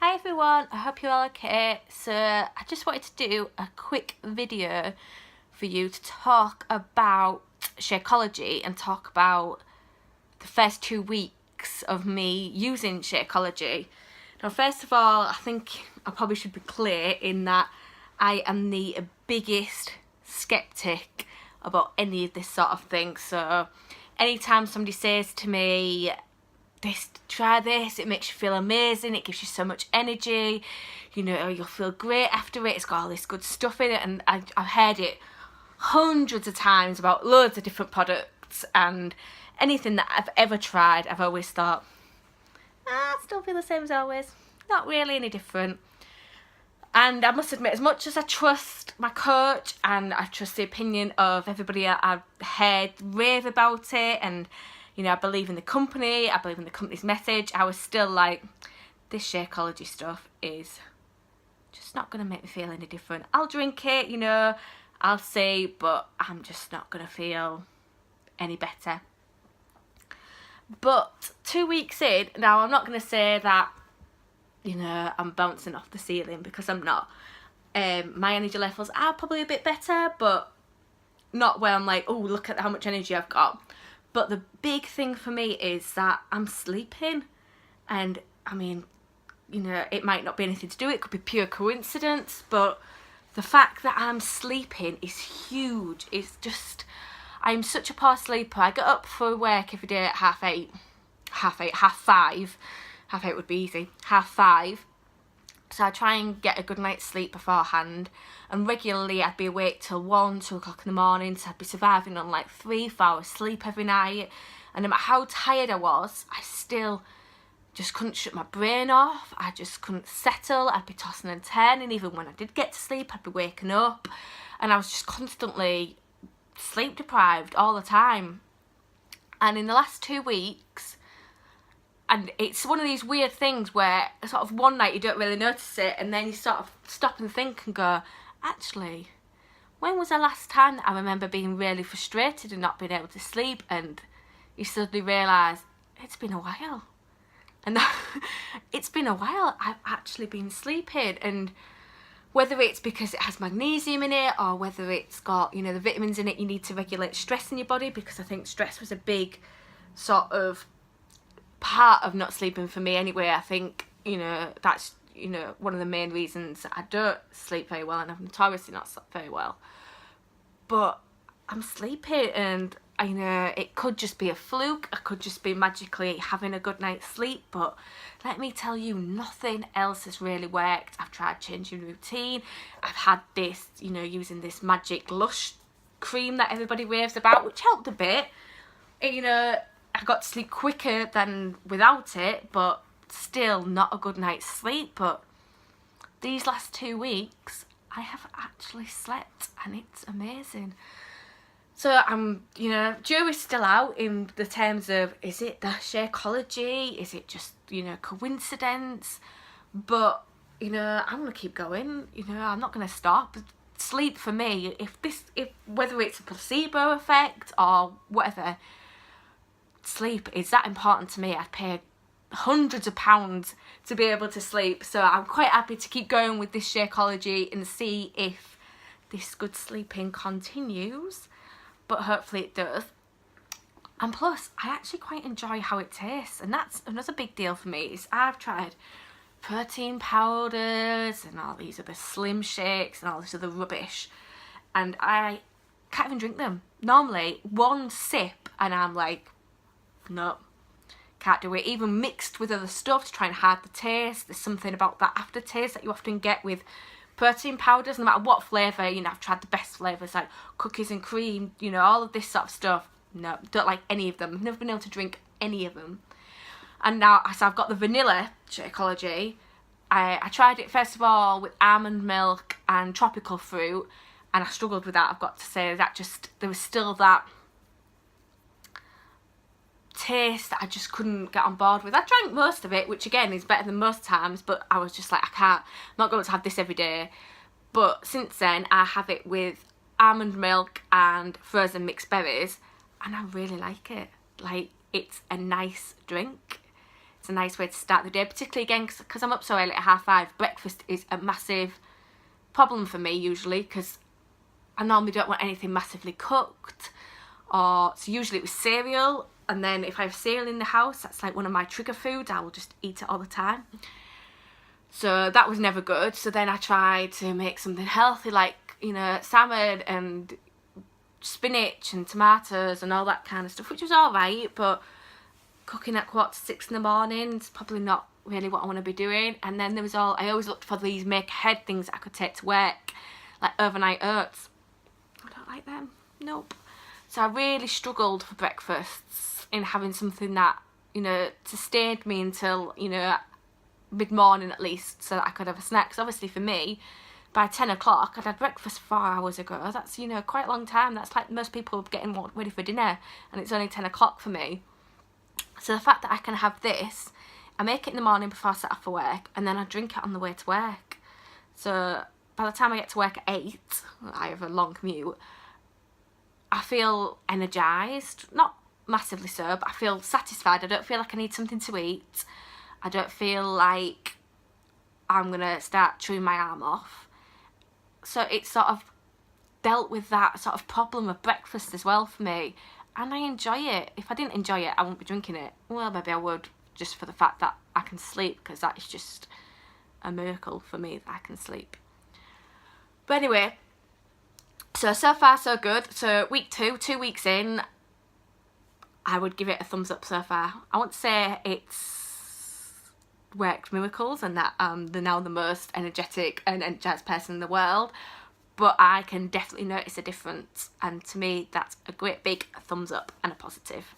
Hi everyone, I hope you're all okay. So I just wanted to do a quick video for you to talk about Shakeology and talk about the first 2 weeks of me using Shakeology. Now first of all, I think I probably should be clear in that I am the biggest skeptic about any of this sort of thing. So anytime somebody says to me, try this, it makes you feel amazing, it gives you so much energy, you know, you'll feel great after it, it's got all this good stuff in it, and I've heard it hundreds of times about loads of different products, and anything that I've ever tried, I've always thought, I still feel the same as always, not really any different. And I must admit, as much as I trust my coach and I trust the opinion of everybody I've heard rave about it, and you know, I believe in the company, I believe in the company's message, I was still like, this Shakeology stuff is just not going to make me feel any different. I'll drink it, you know, I'll see, but I'm just not going to feel any better. But 2 weeks in, now I'm not going to say that, you know, I'm bouncing off the ceiling, because I'm not. My energy levels are probably a bit better, but not where I'm like, oh, look at how much energy I've got. But the big thing for me is that I'm sleeping, and I mean, you know, it might not be anything to do, it could be pure coincidence, but the fact that I'm sleeping is huge. It's just, I'm such a poor sleeper. I get up for work every day at half 5. Half 8 would be easy, half 5. So I try and get a good night's sleep beforehand, and regularly I'd be awake till 1, 2 o'clock in the morning, so I'd be surviving on like 3-4 hours sleep every night, and no matter how tired I was, I still just couldn't shut my brain off, I just couldn't settle, I'd be tossing and turning, even when I did get to sleep I'd be waking up, and I was just constantly sleep deprived all the time. And in the last 2 weeks, and it's one of these weird things where sort of one night you don't really notice it, and then you sort of stop and think and go, actually, when was the last time that I remember being really frustrated and not being able to sleep? And you suddenly realise, it's been a while. And it's been a while I've actually been sleeping, and whether it's because it has magnesium in it, or whether it's got, you know, the vitamins in it you need to regulate stress in your body, because I think stress was a big sort of part of not sleeping for me anyway. I think, you know, that's, you know, one of the main reasons I don't sleep very well, and I've notoriously not slept very well. But I'm sleeping, and you know, it could just be a fluke, I could just be magically having a good night's sleep, but let me tell you, nothing else has really worked. I've tried changing routine, I've had this, you know, using this magic Lush cream that everybody raves about, which helped a bit, you know, I got to sleep quicker than without it, but still not a good night's sleep. But these last 2 weeks I have actually slept, and it's amazing. So I'm, you know, jury's still out in the terms of, is it the Shakeology, is it just, you know, coincidence? But, you know, I'm going to keep going, you know, I'm not going to stop. Sleep for me, if whether it's a placebo effect or whatever, sleep is that important to me. I'd pay hundreds of pounds to be able to sleep, so I'm quite happy to keep going with this Shakeology and see if this good sleeping continues, but hopefully it does. And plus, I actually quite enjoy how it tastes, and that's another big deal for me. Is I've tried protein powders and all these other slim shakes and all this other rubbish, and I can't even drink them. Normally one sip and I'm like, no, can't do it. Even mixed with other stuff to try and hide the taste, there's something about that aftertaste that you often get with protein powders, no matter what flavour. You know, I've tried the best flavours like cookies and cream, you know, all of this sort of stuff. No, don't like any of them. I've never been able to drink any of them. And now, so I've got the vanilla Shakeology. I tried it first of all with almond milk and tropical fruit, and I struggled with that, I've got to say. That just, there was still that taste that I just couldn't get on board with. I drank most of it, which again is better than most times, but I was just like, I'm not going to have this every day. But since then I have it with almond milk and frozen mixed berries, and I really like it. Like, it's a nice drink. It's a nice way to start the day, particularly again because I'm up so early at 5:30. Breakfast is a massive problem for me usually, because I normally don't want anything massively cooked, or so usually it was cereal, and then if I have cereal in the house, that's like one of my trigger foods. I will just eat it all the time. So that was never good. So then I tried to make something healthy, like, you know, salmon and spinach and tomatoes and all that kind of stuff, which was alright, but cooking at 6:15 in the morning is probably not really what I want to be doing. And then there was I always looked for these make ahead things that I could take to work, like overnight oats. I don't like them, nope. So I really struggled for breakfasts in having something that, you know, sustained me until, you know, mid-morning at least, so that I could have a snack. Because obviously for me, by 10 o'clock I'd had breakfast 4 hours ago. That's, you know, quite a long time. That's like most people getting ready for dinner, and it's only 10 o'clock for me. So the fact that I can have this, I make it in the morning before I set off for work, and then I drink it on the way to work. So by the time I get to work at 8, I have a long commute, I feel energised, not massively so, but I feel satisfied. I don't feel like I need something to eat. I don't feel like I'm going to start chewing my arm off. So it's sort of dealt with that sort of problem of breakfast as well for me. And I enjoy it. If I didn't enjoy it, I wouldn't be drinking it. Well, maybe I would, just for the fact that I can sleep, because that is just a miracle for me that I can sleep. But anyway, so far so good. So week 2, 2 weeks in, I would give it a thumbs up so far. I won't say it's worked miracles and that I'm now the most energetic and energized person in the world, but I can definitely notice a difference, and to me that's a great big thumbs up and a positive.